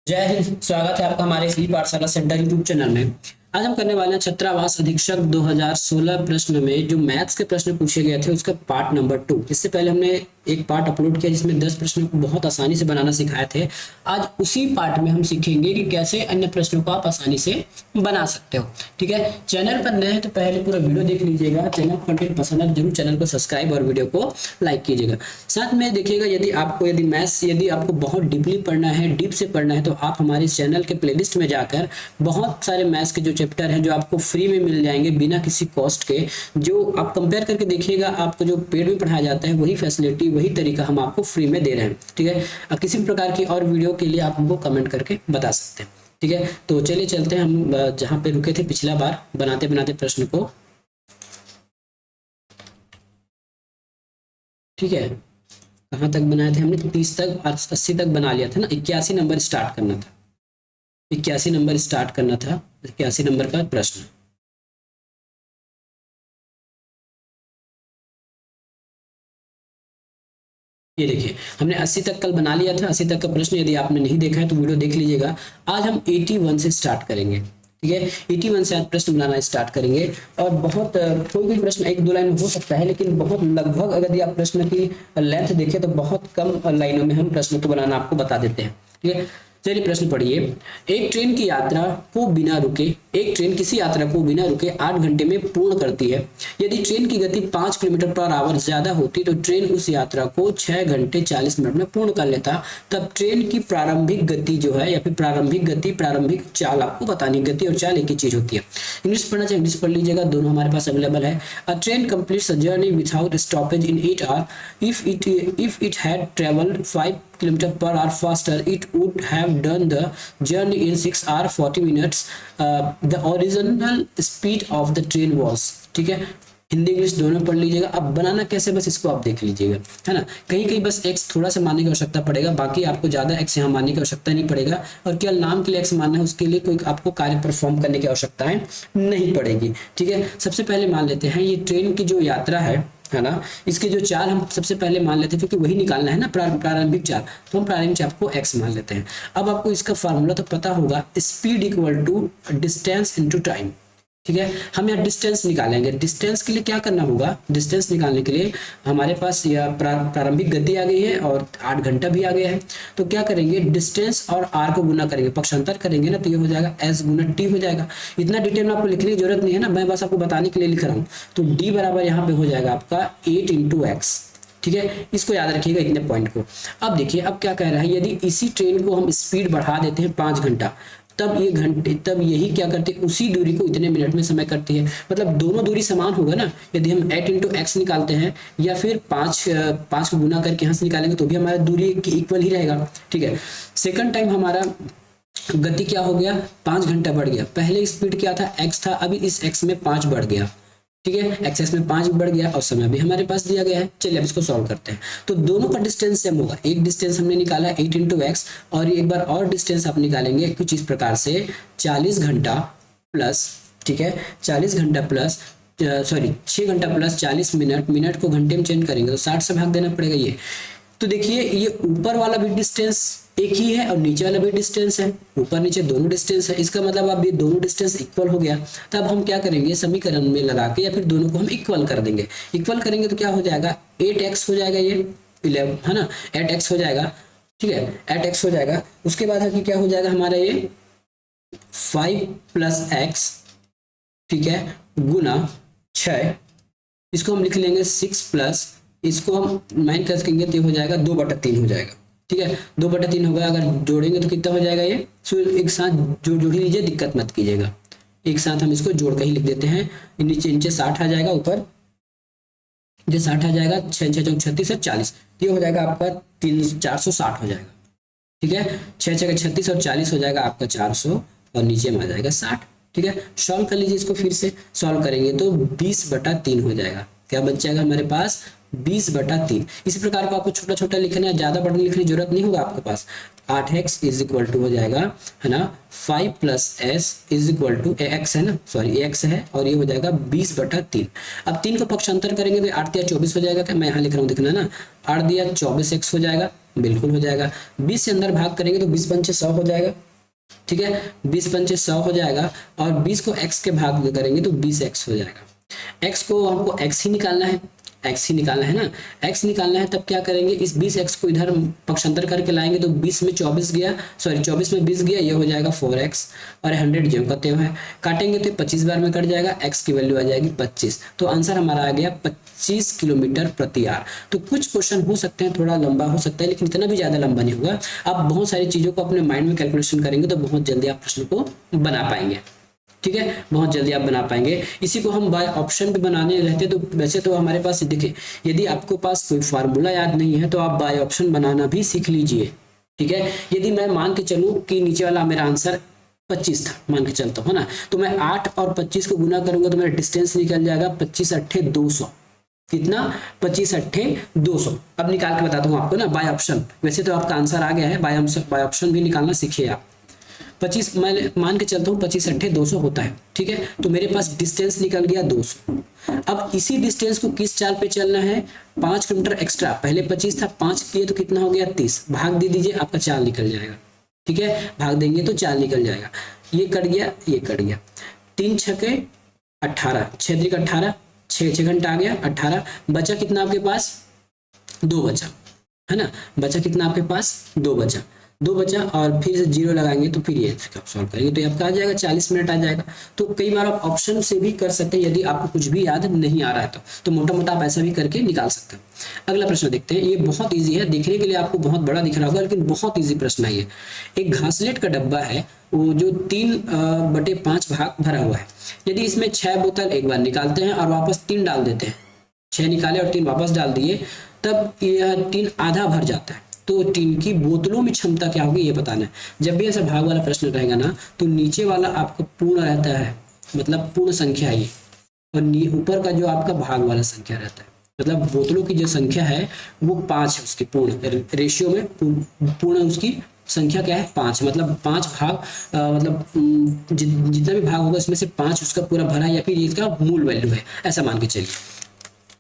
जय हिंद। स्वागत है आपका हमारे ई पाठशाला सेंटर यूट्यूब चैनल में। आज हम करने वाले हैं छात्रावास अधीक्षक 2016 प्रश्न में जो मैथ्स के प्रश्न पूछे गए थे उसका पार्ट नंबर 2। इससे पहले हमने एक पार्ट अपलोड किया जिसमें 10 प्रश्नों को बहुत आसानी से बनाना सिखाए थे। आज उसी पार्ट में हम सीखेंगे कि कैसे अन्य प्रश्नों को आप आसानी से बना सकते हो। ठीक है, चैनल पर नए हैं तो पहले पूरा वीडियो देख लीजिएगा। चैनल कंटेंट पसंद है जरूर चैनल को सब्सक्राइब और वीडियो को लाइक कीजिएगा। साथ में देखिएगा यदि मैथ्स यदि आपको बहुत डीपली पढ़ना है, डीप से पढ़ना है, तो आप हमारे इस चैनल के प्लेलिस्ट में जाकर बहुत सारे मैथ्स के जो चैप्टर हैं जो आपको फ्री में मिल जाएंगे बिना किसी कॉस्ट के। जो आप कंपेयर करके देखिएगा, आपको जो पेड में पढ़ाया जाता है वही फैसिलिटी वही तरीका हम आपको फ्री में दे रहे हैं। ठीक है, अब किसी भी प्रकार की और वीडियो के लिए आप हमको कमेंट करके बता सकते हैं। ठीक है, तो चलिए चलते हैं हम जहाँ पे रुके थे पिछला बार बनाते बनाते प्रश्न को। ठीक है, कहाँ तक बनाए थे हमने? 30 तक 80 तक बना लिया था ना। 81 नंबर स्टार्ट करना था। 81 नंबर स्टार्ट करना था। 81 नंबर का प्रश्न। ये देखिए, हमने 80 तक कल बना लिया था। 80 तक का प्रश्न यदि आपने नहीं देखा है तो वीडियो देख लीजिएगा। आज हम 81 से स्टार्ट करेंगे। ठीक है, 81 से आज प्रश्न बनाना स्टार्ट करेंगे। और बहुत कोई भी प्रश्न एक दो लाइन में हो सकता है, लेकिन बहुत लगभग अगर आप प्रश्न की लेंथ देखें तो बहुत कम लाइनों में हम प्रश्न को बनाना आपको बता देते हैं। ठीक है, चलिए प्रश्न पढ़िए। एक ट्रेन की यात्रा को बिना रुके एक ट्रेन किसी यात्रा को बिना रुके 8 घंटे में पूर्ण करती है। यदि ट्रेन की गति 5 किलोमीटर पर आवर ज्यादा होती तो ट्रेन उस यात्रा को 6 घंटे 40 मिनट में पूर्ण कर लेता। तब ट्रेन की प्रारंभिक गति जो है या फिर प्रारंभिक चाल आपको बतानी। गति और चाल एक ही चीज होती है। इंग्लिश पढ़ना चाहिए इंग्लिश पढ़ लीजिएगा, दोनों हमारे पास अवेलेबल है। A train completes a journey without stoppage in 8 hour if it had traveled 5 kilometer per hour faster it would have done the journey in 6 hours 40 minutes. The original speed of the train was। ठीक है, Hindi English दोनों पढ़ लीजिएगा। अब बनाना कैसे बस इसको आप देख लीजिएगा, है ना। कहीं कहीं बस एक्स थोड़ा सा मानने की आवश्यकता पड़ेगा, बाकी आपको ज्यादा एक्स यहाँ मानने की आवश्यकता नहीं पड़ेगा। और केवल नाम के लिए एक्स मानना है, उसके लिए कोई आपको कार्य परफॉर्म करने की आवश्यकता नहीं पड़ेगी। ठीक है, सबसे पहले मान लेते हैं ये ट्रेन की जो यात्रा है ना, इसकी जो चाल हम सबसे पहले मान लेते हैं क्योंकि वही निकालना है ना, प्रारंभिक चाल। तो हम प्रारंभिक चाल को x मान लेते हैं। अब आपको इसका फार्मूला तो पता होगा, speed equal to distance into time. ठीक है, हम यहाँ डिस्टेंस निकालेंगे। डिस्टेंस के लिए क्या करना होगा? डिस्टेंस निकालने के लिए हमारे पास यह प्रारंभिक गति आ गई है और 8 घंटा भी आ गया है। तो क्या करेंगे, डिस्टेंस और r को गुना करेंगे, पक्षांतर करेंगे ना, तो ये हो जाएगा s गुना t हो जाएगा। इतना डिटेल में आपको लिखने की जरूरत नहीं है ना, मैं बस आपको बताने के लिए लिख रहा हूँ। तो d बराबर यहाँ पे हो जाएगा आपका 8 इंटू एक्स। ठीक है, इसको याद रखिएगा इतने पॉइंट को। अब देखिए, अब क्या कह रहा है, यदि इसी ट्रेन को हम स्पीड बढ़ा देते हैं 5 घंटा, तब यही क्या करते हैं, उसी दूरी को इतने मिनट में समय करती है। मतलब दोनों दूरी समान होगा ना। यदि हम 8 इंटू एक्स निकालते हैं या फिर 5 को गुना करके यहाँ से निकालेंगे तो भी हमारा दूरी इक्वल ही रहेगा। ठीक है, सेकंड टाइम हमारा गति क्या हो गया, 5 घंटा बढ़ गया। पहले स्पीड क्या था, x था, अभी इस x में 5 बढ़ गया। ठीक है, एक्सेस में 5 बढ़ गया और समय भी हमारे पास दिया गया है। चलिए अब इसको सॉल्व करते हैं। तो दोनों का डिस्टेंस सेम होगा। एक डिस्टेंस हमने निकाला 8 इंटू एक्स, और एक बार और डिस्टेंस आप निकालेंगे कुछ इस प्रकार से 40 घंटा प्लस, ठीक है, 40 घंटा प्लस 6 घंटा प्लस 40 मिनट, मिनट को घंटे में चेंज करेंगे तो 60 से भाग देना पड़ेगा ये। तो देखिए, ये ऊपर वाला भी डिस्टेंस एक ही है और नीचे वाला भी डिस्टेंस है, ऊपर नीचे दोनों डिस्टेंस है। इसका मतलब अब ये दोनों डिस्टेंस इक्वल हो गया। तब हम क्या करेंगे, समीकरण में लगा के या फिर दोनों को हम इक्वल कर देंगे। इक्वल करेंगे तो क्या हो जाएगा, 8x हो जाएगा, ये 11 है ना, 8x हो जाएगा। ठीक है, 8x हो जाएगा। उसके बाद आगे क्या हो जाएगा हमारा, ये 5 प्लस x, ठीक है, गुना 6। इसको हम लिख लेंगे 6 प्लस, इसको हम 9 कर सकेंगे तो हो जाएगा 2/3 हो जाएगा। ठीक है, 2/3 होगा। अगर जोड़ेंगे तो कितना हो जाएगा ये, सो एक साथ जोड़ ही लीजिए, दिक्कत मत कीजिएगा। एक साथ हम इसको जोड़ कर ही लिख देते हैं। नीचे नीचे 60 आ जाएगा, ऊपर जो 60 आ जाएगा, 6 6 36 और 40, ये हो जाएगा आपका 460 हो जाएगा। ठीक है, 6 6 36 और 40 हो जाएगा आपका 400 और नीचे में आ जाएगा 60। ठीक है, सॉल्व कर लीजिए इसको, फिर से सॉल्व करेंगे तो 20/3 हो जाएगा। क्या बच जाएगा हमारे पास, 20/3। इसी प्रकार को आपको छोटा छोटा लिखना है, ज्यादा बड़ा लिखने की जरूरत नहीं होगा आपके पास। 8x इज इक्वल टू हो जाएगा, है ना, 5 plus s is equal to x है ना, सॉरी x है, और ये हो जाएगा 20/3। अब 3 को पक्षांतर करेंगे तो 8 दिया 24 हो जाएगा। क्या मैं यहाँ लिख रहा हूँ, देखना ना, 8 दिया 24x हो जाएगा, बिल्कुल हो जाएगा। 20 से अंदर भाग करेंगे तो 20 पंचे 100 हो जाएगा, ठीक है, 20 पंचे 100 हो जाएगा। और 20 को x के भाग में करेंगे तो 20x हो जाएगा। x को हमको x ही निकालना है, x ही निकालना है ना, x निकालना है। तब क्या करेंगे, इस 20x को इधर पक्षांतर करके लाएंगे तो 20 में 24 गया, सॉरी 24 में 20 गया, ये हो जाएगा 4x। और 100 ज्यों का त्यों है, काटेंगे तो 25 बार में कट जाएगा, x की वैल्यू आ जाएगी 25। तो आंसर हमारा आ गया 25 किलोमीटर प्रति आवर। तो कुछ क्वेश्चन हो सकते हैं थोड़ा लंबा हो सकता है, लेकिन इतना भी ज्यादा लंबा नहीं होगा। आप बहुत सारी चीजों को अपने माइंड में कैलकुलेशन करेंगे तो बहुत जल्दी आप प्रश्न को बना पाएंगे, ठीक है, बहुत जल्दी आप बना पाएंगे। इसी को हम बाय ऑप्शन भी बनाने रहते तो वैसे तो हमारे पास देखिए, यदि आपको पास कोई फार्मूला याद नहीं है तो आप बाय ऑप्शन बनाना भी सीख लीजिए, ठीक है। यदि मैं मान के चलूं कि नीचे वाला मेरा आंसर 25 था, मान के चलता हूँ ना, तो मैं 8 और 25 को गुना करूंगा तो मेरा डिस्टेंस निकल जाएगा 25 अट्ठे 200। कितना, 25 अट्ठे 200। अब निकाल के बताता हूँ आपको ना बाय ऑप्शन। वैसे तो आपका आंसर आ गया है, बाय ऑप्शन भी निकालना सीखिए आप। 25 मैं मान के चलता हूँ 25 अट्ठे 200 होता है, ठीक है। तो मेरे पास डिस्टेंस निकल गया 200। अब इसी डिस्टेंस को किस चाल पे चलना है, 5 किलोमीटर एक्स्ट्रा। पहले 25 था, 5 किए तो कितना हो गया 30, भाग दे दीजिए, आपका चाल निकल जाएगा, ठीक है, भाग देंगे तो चाल निकल जाएगा। ये कट गया, ये कट गया, 3 छके 18, 6 त्रिक 18, 6 घंटा आ गया 18। बचा कितना आपके पास, 2 बचा, है ना, बचा कितना आपके पास, 2 बचा, 2 बचा। और फिर से 0 लगाएंगे तो फिर ये सॉल्व करेंगे तो आपका आ जाएगा 40 मिनट आ जाएगा। तो कई बार आप ऑप्शन से भी कर सकते हैं, यदि आपको कुछ भी याद नहीं आ रहा है तो मोटा मोटा आप ऐसा भी करके निकाल सकते हैं। अगला प्रश्न देखते हैं, ये बहुत ईजी है, देखने के लिए आपको बहुत बड़ा दिख रहा होगा लेकिन बहुत ईजी प्रश्न है ये। एक घासलेट का डब्बा है वो जो 3/5 भाग भरा हुआ है। यदि इसमें 6 बोतल एक बार निकालते हैं और वापस 3 डाल देते हैं, 6 निकाले और 3 वापस डाल दिए, तब यह 3 आधा भर जाता है। तो टीन की बोतलों में क्षमता क्या होगी ये बताना है। जब भी ऐसा भाग वाला प्रश्न रहेगा ना तो नीचे वाला आपका पूर्ण रहता है, मतलब पूर्ण संख्या है ये, और ऊपर का जो आपका भाग वाला संख्या रहता है, मतलब बोतलों की जो संख्या है वो 5 है, उसकी पूर्ण रेशियो में पूर्ण उसकी संख्या क्या है 5, मतलब 5 भाग मतलब जितना भी भाग होगा इसमें से 5 उसका पूरा भरा या फिर इसका मूल वैल्यू है, ऐसा मान के चलिए।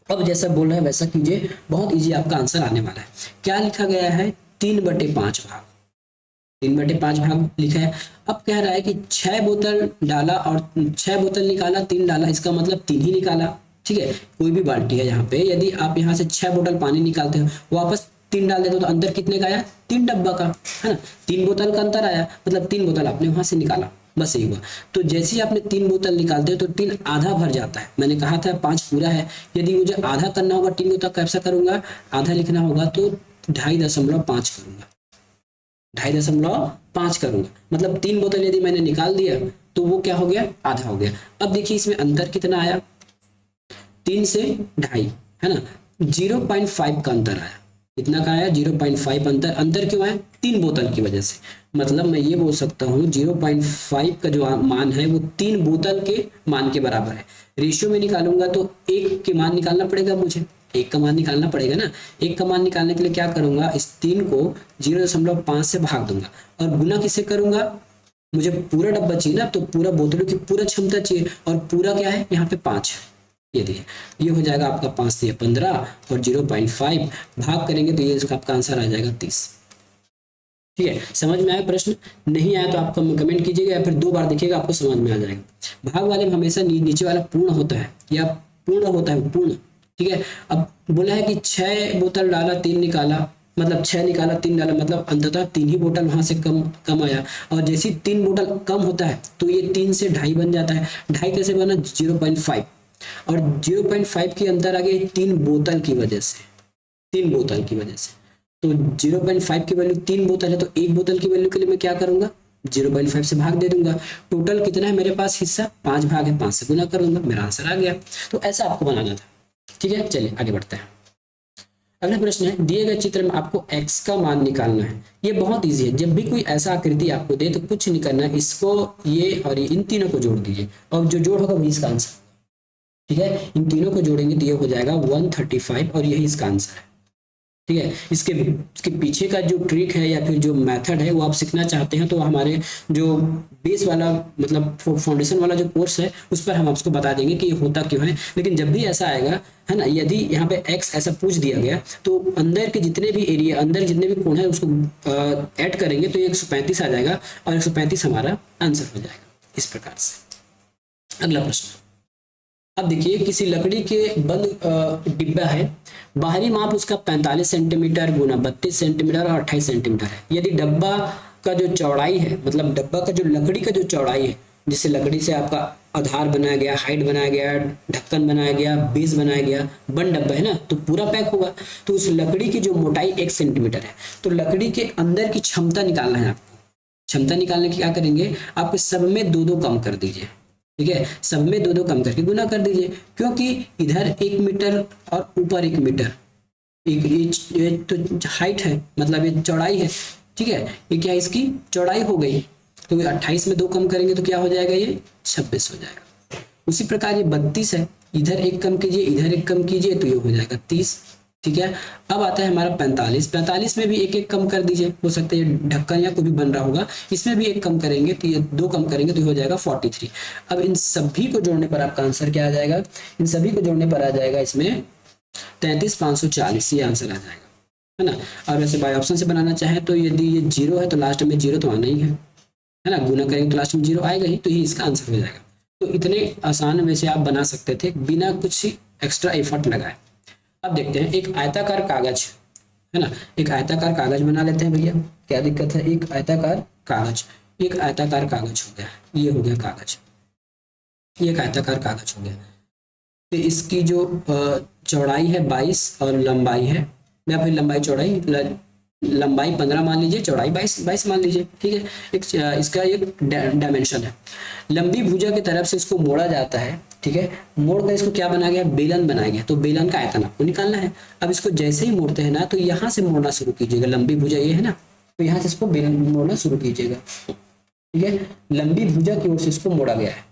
अब जैसा बोल रहा है वैसा कीजिए, बहुत इजी आपका आंसर आने वाला है। क्या लिखा गया है, 3/5 भाग, 3/5 भाग लिखा है। अब कह रहा है कि 6 बोतल डाला और 6 बोतल निकाला, 3 डाला, इसका मतलब 3 ही निकाला, ठीक है। कोई भी बाल्टी है यहाँ पे, यदि आप यहाँ से 6 बोतल पानी निकालते हो वापस 3 डाल देते हो तो अंदर कितने का आया, 3 डब्बा का, है ना, 3 बोतल का अंतर आया, मतलब 3 बोतल आपने वहां से निकाला, बस यही हुआ। तो जैसे ही आपने 3 बोतल निकालते हो तो 3 आधा भर जाता है। मैंने कहा था 5 पूरा है, यदि मुझे आधा करना होगा 3 को तो कैसा करूंगा, आधा लिखना होगा तो 2.5 करूंगा, 2.5 करूंगा, मतलब 3 बोतल यदि मैंने निकाल दिया तो वो क्या हो गया, आधा हो गया। अब देखिए इसमें अंतर कितना आया, 3 से 2.5, है ना, 0.5 का अंतर आया। कितना का आया, 0.5 अंतर क्यों आया, 3 बोतल की वजह से। मतलब मैं ये बोल सकता हूँ 0.5 का जो मान है वो 3 बोतल के मान के बराबर है। रेशियो में निकालूंगा तो 1 के मान निकालना पड़ेगा, मुझे 1 का मान निकालना पड़ेगा ना। 1 का मान निकालने के लिए क्या करूंगा, इस 3 को 0.5 से भाग दूंगा और गुना किससे करूंगा, मुझे पूरा डब्बा चाहिए ना, तो पूरा बोतलों की पूरा क्षमता चाहिए, और पूरा क्या है यहाँ पे 5 है, ये देखिए, ये हो जाएगा आपका 5 से 15 और 0.5 भाग करेंगे तो ये इसका आपका आंसर आ जाएगा 30। ठीक है, समझ में आया प्रश्न, नहीं आया तो आप कमेंट कीजिएगा या फिर 2 बार देखिएगा, आपको समझ में आ जाएगा। भाग वाले में हमेशा नीचे वाला पूर्ण होता है या पूर्ण होता है, पूर्ण, ठीक है। अब बोला है कि 6 बोतल डाला 3 निकाला, मतलब 6 निकाला 3 डाला, मतलब अंततः 3 ही बोतल वहां से कम आया। और जैसे 3 बोतल कम होता है तो ये 3 से 2.5 बन जाता है। 2.5 कैसे बना, 0.5, और 0.5 की अंतर आ गई 3 बोतल की वजह से, 3 बोतल की वजह से। तो 0.5 की वैल्यू 3 बोतल है, तो 1 बोतल की वैल्यू के लिए मैं क्या करूंगा, 0.5 से भाग दे दूंगा। टोटल कितना है मेरे पास हिस्सा, 5 भाग है, 5 से गुना कर दूंगा, मेरा आंसर आ गया। तो ऐसा आपको बनाना था, ठीक है। चलिए आगे बढ़ते हैं। अगला प्रश्न है, दिए गए चित्र में आपको x का मान निकालना है। ये बहुत इजी है, जब भी कोई ऐसा आकृति आपको दे तो कुछ नहीं करना है, इसको ये और ये इन तीनों को जोड़ दीजिए और जो जोड़ होगा वही इसका आंसर, ठीक है। इन तीनों को जोड़ेंगे तो ये हो जाएगा 135 और यही इसका आंसर है। ठीक है। इसके पीछे का जो ट्रिक है या फिर जो मेथड है वो आप सीखना चाहते हैं तो हमारे जो बेस वाला मतलब फाउंडेशन वाला जो कोर्स है उस पर हम आपको बता देंगे कि ये होता क्यों है। लेकिन जब भी ऐसा आएगा है ना, यदि यहाँ पे x ऐसा पूछ दिया गया तो अंदर के जितने भी एरिया, अंदर जितने भी कोण है उसको ऐड करेंगे तो ये 135 आ जाएगा और 135 हमारा आंसर हो जाएगा इस प्रकार से। अगला प्रश्न, अब देखिए किसी लकड़ी के बंद डिब्बा है, बाहरी माप उसका 45 सेंटीमीटर गुना 32 सेंटीमीटर और 28 सेंटीमीटर है। यदि डब्बा का जो चौड़ाई है, मतलब डब्बा का जो लकड़ी का जो चौड़ाई है, जिससे लकड़ी से आपका आधार बनाया गया, हाइट बनाया गया, ढक्कन बनाया गया, बेस बनाया गया, बंद डब्बा है ना, तो पूरा पैक होगा। तो उस लकड़ी की जो मोटाई 1 सेंटीमीटर है, तो लकड़ी के अंदर की क्षमता निकालना है आपको। क्षमता निकालने की क्या करेंगे, आपके सब में 2-2 कम कर दीजिए, ठीक है, सब में 2-2 कम करके गुना कर दीजिए, क्योंकि इधर 1 मीटर और ऊपर 1 मीटर, ये तो हाइट है, मतलब ये चौड़ाई है, ठीक है, ये क्या इसकी चौड़ाई हो गई, तो 28 में 2 कम करेंगे तो क्या हो जाएगा, ये 26 हो जाएगा। उसी प्रकार ये 32 है, इधर 1 कम कीजिए, इधर 1 कम कीजिए तो ये हो जाएगा 30, ठीक है। अब आता है हमारा 45 में भी 1-1 कम कर दीजिए, हो सकता है ये ढक्कन या कोई भी बन रहा होगा, इसमें भी 1 कम करेंगे तो ये 2 कम करेंगे तो हो जाएगा 43। अब इन सभी को जोड़ने पर आपका आंसर क्या आ जाएगा, इन सभी को जोड़ने पर आ जाएगा इसमें 33,540, ये आंसर आ जाएगा, है ना। और वैसे बाय ऑप्शन से बनाना चाहे तो यदि ये 0 है तो लास्ट में 0 तो आना ही है ना, गुना करेंगे तो लास्ट में 0 आएगा ही, तो ये इसका आंसर हो जाएगा। तो इतने आसान में से आप बना सकते थे बिना कुछ एक्स्ट्रा एफर्ट लगाए। अब देखते हैं, एक आयताकार कागज है ना, एक आयताकार कागज बना लेते हैं भैया, क्या दिक्कत है, एक आयताकार कागज, एक आयताकार कागज हो गया, ये हो गया कागज, ये एक आयताकार कागज हो गया। तो इसकी जो चौड़ाई है 22 और लंबाई है, या फिर लंबाई चौड़ाई, लंबाई 15 मान लीजिए, चौड़ाई 22 मान लीजिए, ठीक है। एक इसका एक डायमेंशन है। लंबी भुजा की तरफ से इसको मोड़ा जाता है, ठीक है, मोड़ कर इसको क्या बनाया गया, बेलन बनाया गया, तो बेलन का आयतन आपको निकालना है। अब इसको जैसे ही मोड़ते हैं ना तो यहाँ से मोड़ना शुरू कीजिएगा, लंबी भुजा ये है ना, तो यहाँ से इसको बेलन मोड़ना शुरू कीजिएगा, ठीक है। लंबी भुजा की ओर से इसको मोड़ा गया है,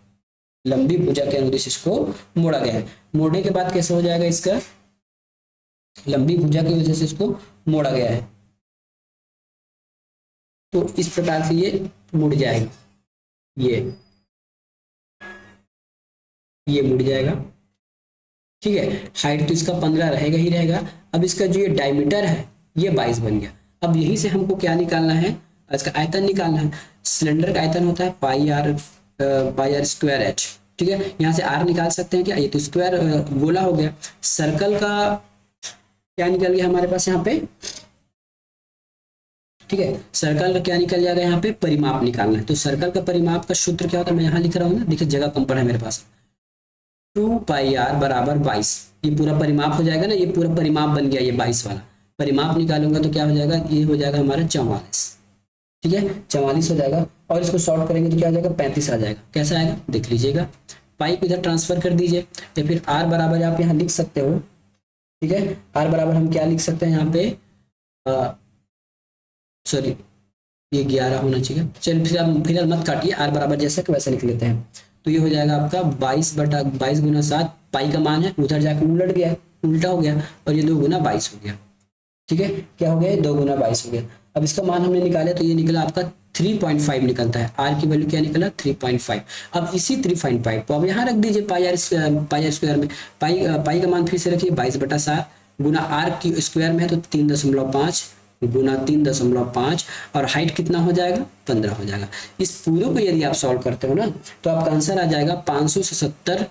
लंबी भुजा के अनुदिश इसको मोड़ा गया है। मोड़ने के बाद कैसे हो जाएगा इसका, लंबी भुजा की वजह से इसको मोड़ा गया है, तो इस प्रकार से ये मुड़ जाएगा, ये मुड़ जाएगा, ठीक है। हाइट तो इसका 15 रहेगा ही रहेगा। अब इसका जो ये डायमीटर है ये 22 बन गया। अब यहीं से हमको क्या निकालना है, इसका आयतन निकालना है। सिलेंडर का आयतन होता है पाई आर स्क्वायर एच, ठीक है। यहाँ से आर निकाल सकते हैं क्या, ये तो स्क्वायर गोला हो गया। सर्कल का क्या निकल गया हमारे पास यहाँ पे, ठीक है, सर्कल का क्या निकल जाएगा, यहाँ पे परिमाप निकालना है। तो सर्कल का परिमाप का सूत्र क्या होता है, मैं यहाँ लिख रहा हूँ ना, देखिए जगह कम पड़ा है मेरे पास, 2 पाई आर बराबर 22, ये पूरा परिमाप हो जाएगा ना, ये पूरा परिमाप बन गया, ये 22 वाला परिमाप निकालूंगा तो क्या हो जाएगा, ये हो जाएगा हमारा 44, ठीक है, 44 हो जाएगा। और इसको सॉल्व करेंगे तो क्या हो जाएगा, 35 आ जाएगा। कैसा आएगा देख लीजिएगा, पाई को इधर ट्रांसफर कर दीजिए, या फिर आर बराबर आप यहाँ लिख सकते हो, ठीक है। आर बराबर हम क्या लिख सकते हैं यहाँ पे, सॉरी ये 11 होना चाहिए, चलिए फिर मत काटिए, आर बराबर जैसा कि वैसा लिख लेते हैं। तो ये हो जाएगा आपका 22 गुना 7, पाई का मान है, उधर जाकर उलट गया, उल्टा हो गया, और ये 2 गुना 22 हो गया, ठीक है। क्या हो गया, 2 गुना 22 हो गया। अब इसका मान हमने निकाला तो ये निकला आपका 3.5 निकलता है, आर की वैल्यू क्या निकला 3.5। अब इसी 3.5 को अब यहाँ रख दीजिए पाई आर स्क्वायर में, पाई का मान फिर से रखिए 22/7 गुना आर की स्क्वायर में है तो 3.5 गुना 3.5, और हाइट कितना हो जाएगा 15 हो जाएगा। इस पूरे को यदि आप सॉल्व करते हो ना तो आपका आंसर आ जाएगा 570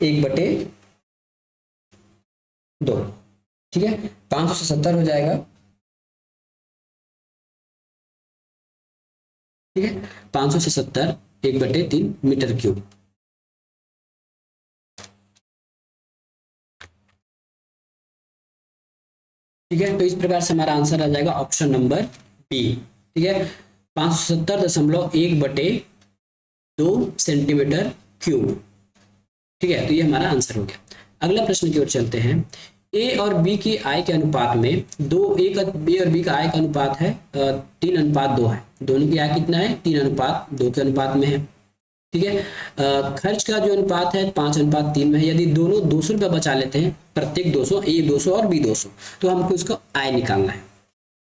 1/2, ठीक है, 570 हो जाएगा, ठीक है, 570 1/3 मीटर क्यूब। ठीक है, तो इस प्रकार से हमारा आंसर आ जाएगा ऑप्शन नंबर बी, ठीक है, 570.1/2 सेंटीमीटर क्यूब, ठीक है। तो ये हमारा आंसर हो गया। अगला प्रश्न की ओर चलते हैं। ए और बी की आय के अनुपात में ए और बी का आय का अनुपात है 3:2 है। दोनों की आय कितना है, 3:2 के अनुपात में है। ठीक है। खर्च का जो अनुपात है 5:3 में है। यदि दोनों 200 रुपया बचा लेते हैं, प्रत्येक 200, ए 200 और बी 200, तो हमको इसको आय निकालना है।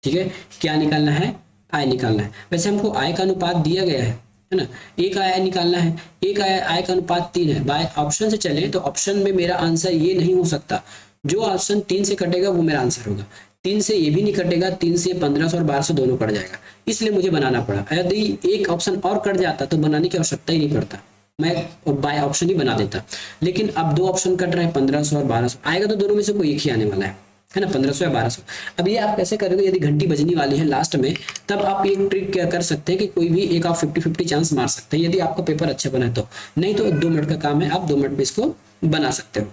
ठीक है, क्या निकालना है? आय निकालना है। वैसे हमको आय का अनुपात दिया गया है ना, एक आय निकालना है। एक आय का अनुपात 3 है। बाय ऑप्शन से चले तो ऑप्शन में मेरा आंसर ये नहीं हो सकता, जो ऑप्शन 3 से कटेगा वो मेरा आंसर होगा। 3 से ये भी नहीं कटेगा, 3 से 1500 और 1200 दोनों कट जाएगा, इसलिए मुझे बनाना पड़ा। यदि एक ऑप्शन और कट जाता तो बनाने की आवश्यकता ही नहीं पड़ता, मैं बाय ऑप्शन ही बना देता। लेकिन अब दो ऑप्शन कट रहे हैं, 1500 और 1200, आएगा तो दोनों में से कोई एक ही आने वाला है ना, 1500 या 1200। अब ये आप कैसे करोगे? यदि घंटी बजनी वाली है लास्ट में, तब आप एक ट्रिक क्या कर सकते हैं कि कोई भी एक आप 50-50 चांस मार सकते हैं, यदि आपका पेपर अच्छा बना है तो। नहीं तो 2 मिनट का काम है, आप 2 मिनट में इसको बना सकते हो।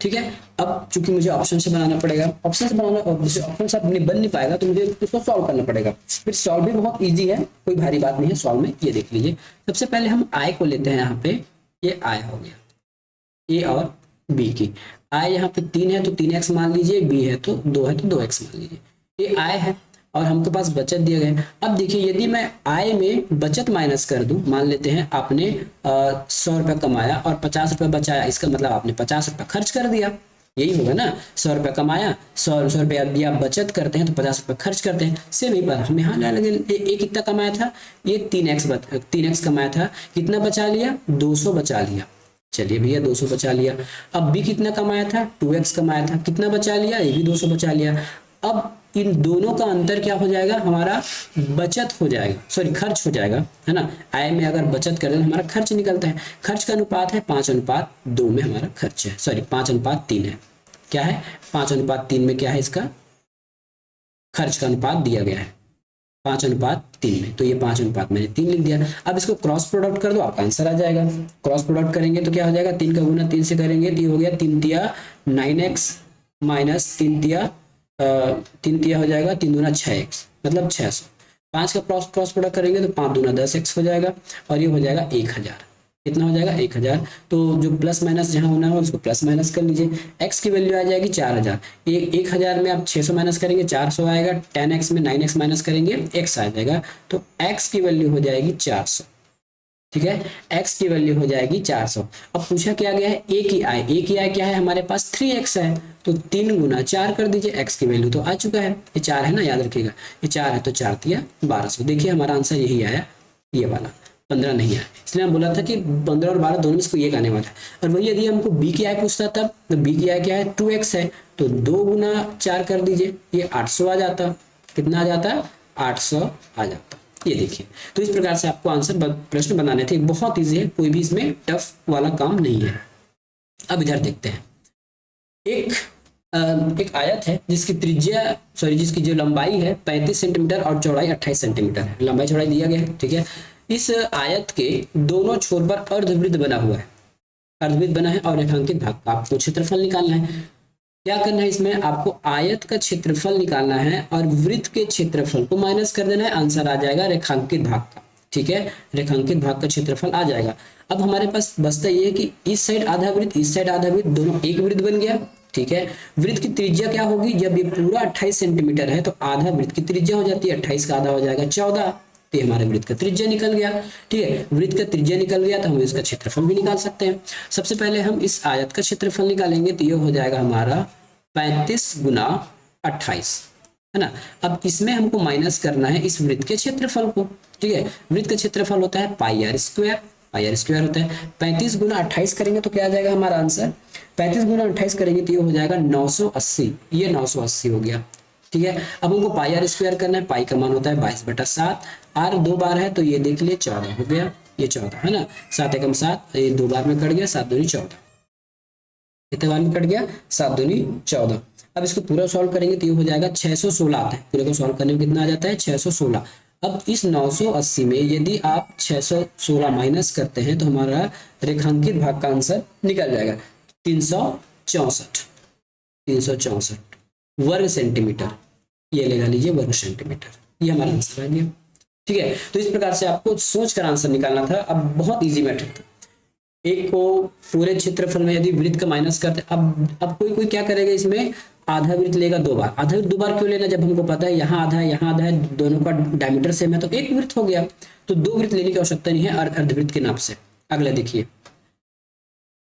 ठीक है, अब चूंकि मुझे ऑप्शन से बनाना पड़ेगा, ऑप्शन से बनाना, और ऑप्शन से अपने बन नहीं पाएगा तो मुझे इसको सॉल्व करना पड़ेगा। फिर सॉल्व भी बहुत इजी है, कोई भारी बात नहीं है सॉल्व में। ये देख लीजिए, सबसे पहले हम आय को लेते हैं। यहाँ पे ये आय हो गया ए और बी की। आय यहाँ पे 3 है तो 3x मान लीजिए, बी है तो 2 है तो 2x मान लीजिए। ये आय है और हमके पास बचत दिया गया है। अब देखिए, यदि मैं आय में बचत माइनस कर दूं, मान लेते हैं आपने 100 रुपया कमाया और 50 रुपया बचाया, इसका मतलब आपने 50 रुपया खर्च कर दिया, यही होगा ना। 100 रुपया कमाया, 100 रुपया दिया, बचत करते हैं तो 50 रुपया खर्च करते हैं। सेम ही पर हम यहाँ लगे, ये कितना कमाया था? ये 3x कमाया था, कितना बचा लिया? 200 बचा लिया। चलिए भैया 200 बचा लिया। अब बी कितना कमाया था? 2x कमाया था, कितना बचा लिया? ये भी 200 बचा लिया। अब इन दोनों का अंतर क्या हो जाएगा? हमारा बचत हो जाएगा, सॉरी खर्च हो जाएगा, है ना। आय में अगर बचत करें तो हमारा खर्च निकलता है। खर्च का अनुपात है 5:2 में हमारा खर्च है, सॉरी 5:3 है। क्या है? 5:3 में क्या है? इसका खर्च का अनुपात दिया गया है 5:3 में, तो ये 5:3 मैंने 3 लिख दिया। अब इसको क्रॉस प्रोडक्ट कर दो, आपका आंसर आ जाएगा। क्रॉस प्रोडक्ट करेंगे तो क्या हो जाएगा? 3 का गुना 3 से करेंगे तो ये हो गया 3 तिया 9x माइनस 3 तिया हो जाएगा 3 दूना 6x, मतलब 600। 5 का क्रॉस प्रोडक्ट करेंगे तो 5 दूना 10x हो जाएगा और ये हो जाएगा 1000। कितना हो जाएगा? 1000। तो जो प्लस माइनस जहां होना है उसको प्लस माइनस कर लीजिए। x की वैल्यू आ जाएगी 4000। 1000 में आप 600 माइनस करेंगे 400 आएगा। 10x में 9x माइनस करेंगे x आ जाएगा, तो x की वैल्यू हो जाएगी 400। ठीक है, x की वैल्यू हो जाएगी 400। अब पूछा क्या गया है? a की आय। a की आय क्या है? हमारे पास 3x है, तो 3 गुना 4 कर दीजिए। x की वैल्यू तो आ चुका है, ये 4 है ना, याद रखिएगा, ये 4 है तो 4 तिया 1200। देखिए हमारा आंसर यही आया, ये वाला 15 नहीं आया। इसलिए हम बोला था कि 15 और 12 दोनों में से कोई एक आने वाला है। और वही यदि हमको b की आय पूछता तब, तो b की आय क्या है? 2x है, तो 2 गुना 4 कर दीजिए, ये 800 आ जाता। कितना आ जाता? 800 आ जाता। ये देखिए, तो इस प्रकार से आपको आंसर प्रश्न बनाने थे। बहुत ईजी है, कोई भी इसमें टफ वाला काम नहीं है। अब इधर देखते हैं, एक आयत है जिसकी त्रिज्या, सॉरी जिसकी जो लंबाई है 35 सेंटीमीटर और चौड़ाई 28 सेंटीमीटर है। लंबाई चौड़ाई दिया गया है। ठीक है, इस आयत के दोनों छोर पर अर्धवृत्त बना हुआ है, अर्धवृत्त बना है और रेखांकित भाग का आपको क्षेत्रफल निकालना है। क्या करना है इसमें? आपको आयत का क्षेत्रफल निकालना है और वृत्त के क्षेत्रफल को माइनस कर देना है, आंसर आ जाएगा रेखांकित भाग का। ठीक है, रेखांकित भाग का क्षेत्रफल आ जाएगा। अब हमारे पास बचता ये है कि इस साइड आधा वृत्त, इस साइड आधा वृत्त, दोनों एक वृत्त बन गया। ठीक है, वृत्त की त्रिज्या क्या होगी? जब ये पूरा 28 सेंटीमीटर है तो आधा वृत्त की त्रिज्या हो जाती है, 28 का आधा हो जाएगा 14, तो हमारे वृत्त का त्रिज्या निकल गया। ठीक है, वृत्त का त्रिज्या निकल गया तो हम इसका क्षेत्रफल भी निकाल सकते हैं। सबसे पहले हम इस आयत का क्षेत्रफल निकालेंगे, तो ये हो जाएगा हमारा 35 गुना 28, है ना। अब इसमें हमको माइनस करना है इस वृत्त के क्षेत्रफल को। ठीक है, वृत्त का क्षेत्रफल होता है पाई आर स्क्वायर होता है। 35 गुना 28 करेंगे तो क्या आ जाएगा हमारा आंसर? 35 गुना 28 करेंगे तो ये हो जाएगा 980, ये 980 हो गया। ठीक है, अब हमको पाई आर स्क्वायर करना है, पाई का मान होता है 22/7, आर 2 बार है तो ये देख लिए 14 हो गया, ये 14 है ना। 7 एकम 7, ये 2 बार में कट गया, 7 दूनी 14, कितने बार में कट गया? 7 दूनी 14। अब इसको पूरा सॉल्व करेंगे तो ये हो जाएगा 616 आता है, पूरे को सॉल्व करने में कितना आ जाता है? 616। अब इस 980 में यदि आप 616 माइनस करते हैं तो हमारा रेखांकित भाग का आंसर निकल जाएगा 364 वर्ग सेंटीमीटर। ये लगा लीजिए वर्ग सेंटीमीटर, ये हमारा आंसर आ गया। ठीक है, तो इस प्रकार से आपको सोच कर आंसर निकालना था। अब बहुत इजी मैट्रिक था। एक को पूरे क्षेत्रफल में यदि वृत्त का माइनस करते, अब कोई क्या करेगा इसमें, आधा वृत्त लेगा 2 बार। आधा वृत्त 2 बार क्यों लेना, जब हमको पता है यहाँ आधा है यहाँ आधा है, दोनों का डायमीटर सेम है, तो एक वृत्त हो गया, तो 2 वृत्त लेने की आवश्यकता नहीं है अर्धवृत्त के नाप से। अगला देखिए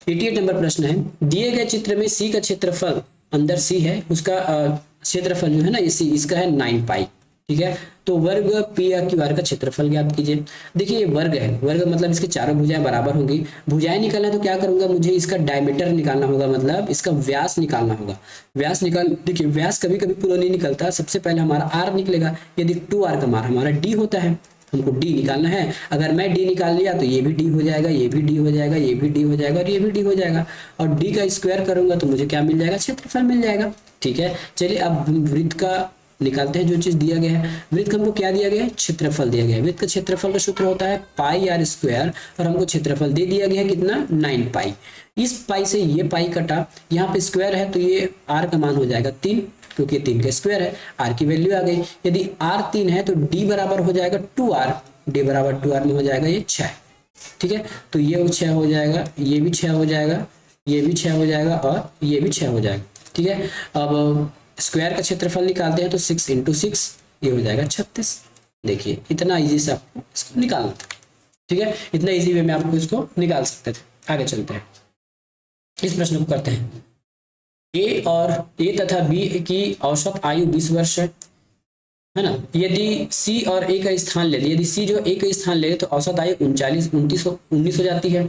88 नंबर प्रश्न है, दिए गए चित्र में सी का क्षेत्रफल, अंदर सी है, उसका क्षेत्रफल जो है ना इसी इसका है 9 पाई, ठीक है। तो वर्ग पी या क्यू आर का क्षेत्रफल ज्ञात कीजिए। देखिए ये वर्ग है, वर्ग मतलब इसके चारों भुजाएं बराबर होंगी। भुजाएं निकालना तो क्या करूंगा, मुझे इसका डायमीटर निकालना होगा, मतलब इसका व्यास निकालना होगा। व्यास निकाल, देखिए व्यास कभी कभी पूरा नहीं निकलता, सबसे पहले हमारा आर निकलेगा। यदि 2r का मान हमारा डी होता है, हमको डी निकालना है। अगर मैं डी निकाल लिया तो ये भी डी हो जाएगा, ये भी डी हो जाएगा, ये भी डी हो जाएगा और ये भी डी हो जाएगा। और डी का स्क्वायर करूंगा तो मुझे क्या मिल जाएगा, क्षेत्रफल मिल जाएगा, ठीक है। चलिए अब वृत्त का निकालते हैं, जो चीज दिया गया है। वृत्त हमको क्या दिया गया है, क्षेत्रफल दिया गया है। वृत्त का क्षेत्रफल का सूत्र होता है पाई आर स्क्वायर, और हमको क्षेत्रफल दे दिया गया है कितना, 9 पाई। इस पाई से ये पाई कटा, यहाँ पे स्क्वायर है तो ये आर का मान हो जाएगा 3, क्योंकि 3 का स्क्वायर है, आर की वैल्यू आ गई। यदि आर 3 है तो डी बराबर हो जाएगा 2r, डी बराबर 2r में हो जाएगा ये 6, ठीक है। तो ये 6 हो जाएगा, ये भी 6 हो जाएगा, ये भी 6 हो जाएगा और ये भी 6 हो जाएगा, ठीक है। अब स्क्वायर का क्षेत्रफल निकालते हैं तो 6 × 6 ये हो जाएगा 36। देखिए इतना इजी से आपको इसको निकालना था, ठीक है। इतना इजी वे में आपको इसको निकाल सकते थे। आगे चलते हैं, इस प्रश्न को करते हैं। ए तथा बी की औसत आयु 20 वर्ष है ना। यदि सी और ए का स्थान ले ले, यदि सी जो ए का स्थान ले ले तो औसत आयु 19 हो जाती है,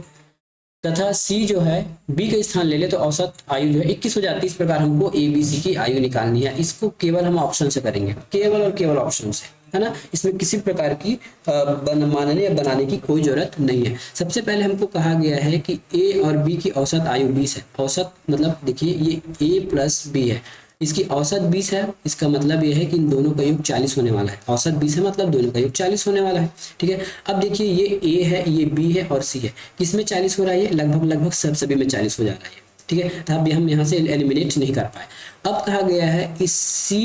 तथा सी जो है बी का स्थान ले ले तो औसत आयु जो है 21 हो जाती है। इस प्रकार हमको ए बी सी की आयु निकालनी है। इसको केवल हम ऑप्शन से करेंगे, केवल और केवल ऑप्शन से, है ना। इसमें किसी प्रकार की मानने या बनाने की कोई जरूरत नहीं है। सबसे पहले हमको कहा गया है कि ए और बी की औसत आयु 20 है। औसत मतलब देखिए ये ए प्लस बी है, इसकी औसत 20 है, इसका मतलब ये है कि इन दोनों का योग 40 होने वाला है। औसत 20 है मतलब दोनों का योग 40 होने वाला है, ठीक है। अब देखिए ये ए है, ये बी है और सी है, किसमें 40 हो रहा है, लगभग सभी में 40 हो जा रहा है, ठीक है। तो अब हम यहाँ से एलिमिनेट नहीं कर पाए। अब कहा गया है कि सी,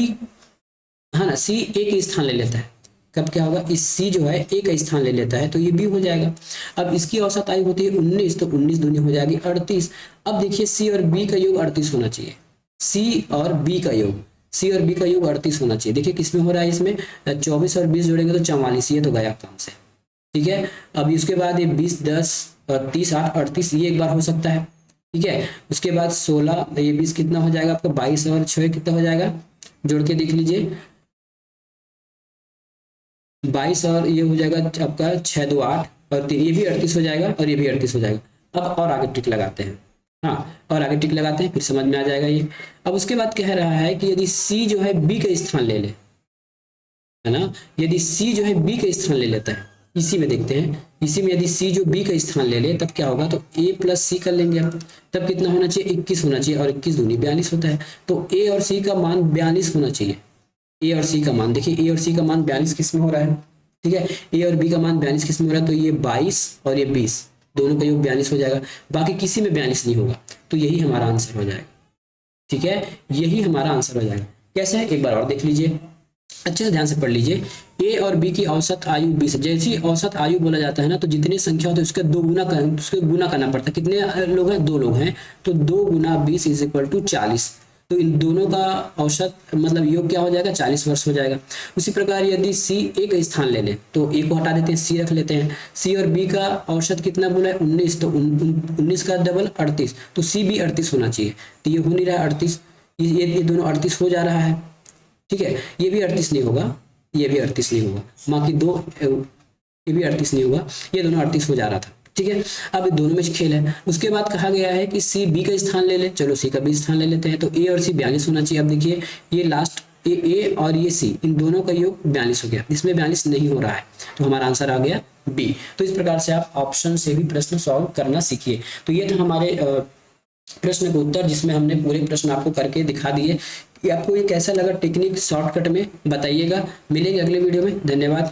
है ना, सी ए का स्थान ले लेता है। कब क्या होगा, इस सी जो है ए का स्थान ले लेता है तो ये बी हो जाएगा। अब इसकी औसत आयु होती है 19, तो 19 दूनी हो जाएगी 38। अब देखिए सी और बी का योग 38 होना चाहिए। सी और बी का योग, सी और बी का योग 38 होना चाहिए। देखिए किसमें हो रहा है, इसमें 24 और 20 जोड़ेंगे तो 44, ये तो गया काम से, ठीक है। अब इसके बाद ये 20 10 और 30 8 38, ये एक बार हो सकता है, ठीक है। उसके बाद 16, ये 20 कितना हो जाएगा आपका, 22 और 6 कितना हो जाएगा, जोड़ के देख लीजिए, 22 और ये हो जाएगा आपका 6 2 8 और 3, ये भी 38 हो जाएगा और ये भी 38 हो जाएगा। अब और आगे टिक लगाते हैं, हाँ, और आगे टिक लगाते हैं, फिर समझ में आ जाएगा ये। अब उसके बाद कह रहा है कि यदि सी जो है बी का स्थान ले ले, है ना, यदि सी जो है बी का स्थान ले लेता है, इसी में देखते हैं, इसी में यदि सी जो बी का स्थान ले ले तब क्या होगा, तो ए प्लस सी कर लेंगे हम, तब कितना होना चाहिए, 21 होना चाहिए, और 21 दूनी 42 होता है। तो ए और सी का मान 42 होना चाहिए। ए और सी का मान देखिए, ए और सी का मान 42 किस में हो रहा है, ठीक है। ए और बी का मान 42 किस में हो रहा है, तो ये 22 और ये 20, दोनों का योग 42 हो जाएगा, बाकी किसी में 42 नहीं होगा, तो यही हमारा आंसर हो जाएगा, ठीक है। यही हमारा आंसर हो जाएगा। कैसे है, एक बार और देख लीजिए, अच्छे से ध्यान से पढ़ लीजिए। ए और बी की औसत आयु 20, जैसी औसत आयु बोला जाता है ना, तो जितनी संख्या होती है उसके 2 गुना उसके गुना करना पड़ता है। कितने लोग हैं, 2 लोग हैं, तो 2 गुना 20 = 40। तो इन दोनों का औसत मतलब योग क्या हो जाएगा, 40 वर्ष हो जाएगा। उसी प्रकार यदि सी ए का स्थान ले ले तो ए को हटा देते हैं, सी रख लेते हैं। सी और बी का औसत कितना बोला है, 19, तो 19 का डबल 38, तो सी भी 38 होना चाहिए, तो ये हो नहीं रहा 38, ये दोनों 38 हो जा रहा है, ठीक है। ये भी 38 नहीं होगा, ये भी 38 नहीं होगा, बाकी दो, ये भी 38 नहीं होगा, ये दोनों 38 हो जा रहा था, ठीक है। अब दोनों में खेल है। उसके बाद कहा गया है कि सी बी का स्थान ले ले, चलो सी का भी स्थान ले लेते हैं, तो ए और सी 42 होना चाहिए। अब देखिए ये लास्ट ए और ये सी, इन दोनों का योग 42 हो गया, इसमें 42 नहीं हो रहा है, तो हमारा आंसर आ गया बी। तो इस प्रकार से आप ऑप्शन से भी प्रश्न सॉल्व करना सीखिए। तो ये था हमारे प्रश्न का उत्तर, जिसमें हमने पूरे प्रश्न आपको करके दिखा दिए। कि आपको ये कैसा लगा टेक्निक, शॉर्टकट में बताइएगा। मिलेंगे अगले वीडियो में, धन्यवाद।